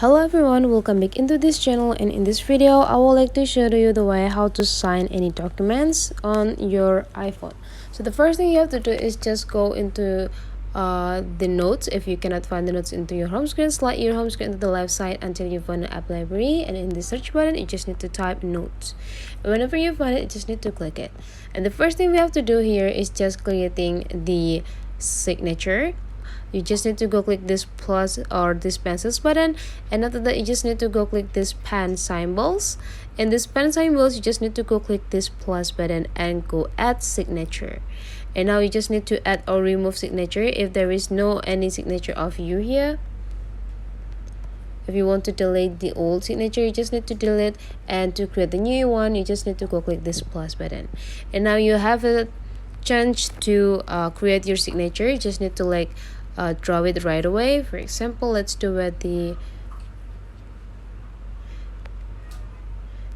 Hello everyone, welcome back into this channel, and in this video I would like to show you the way how to sign any documents on your iPhone. So the first thing you have to do is just go into the notes. If you cannot find the notes into your home screen, slide your home screen to the left side until you find the app library, and in the search button you just need to type notes. And whenever you find it, you just need to click it. And the first thing we have to do here is just creating the signature. You just need to go click this plus or this pencils button, and after that you just need to go click this pen symbols. In this pen symbols you just need to go click this plus button and go add signature. And now you just need to add or remove signature if there is no any signature of you here. If you want to delete the old signature, you just need to delete, and to create the new one you just need to go click this plus button. And now you have a chance to create your signature. You just need to draw it right away. For example, let's do it and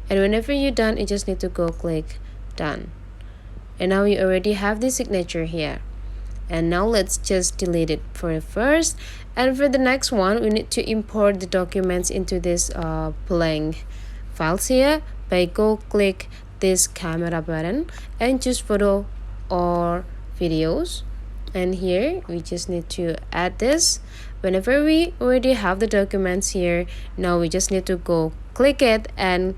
whenever you're done you just need to go click done. And now you already have the signature here. And now let's just delete it for the first, and for the next one we need to import the documents into this blank files here by go click this camera button and choose photo or videos. And here we just need to add this. Whenever we already have the documents here, now we just need to go click it and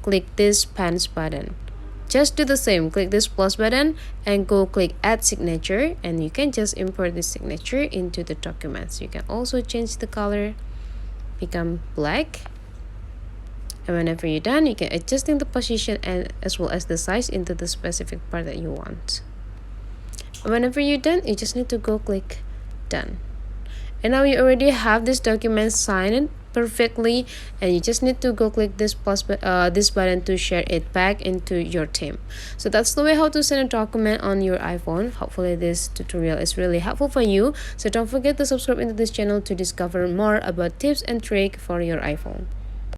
click this pens button. Just do the same, click this plus button and go click add signature, and you can just import this signature into the documents. You can also change the color, become black, and whenever you're done you can adjusting the position and as well as the size into the specific part that you want. Whenever you're done you just need to go click done. And now you already have this document signed perfectly, and you just need to go click this this button to share it back into your team. So that's the way how to send a document on your iPhone. Hopefully this tutorial is really helpful for you. So don't forget to subscribe into this channel to discover more about tips and tricks for your iPhone.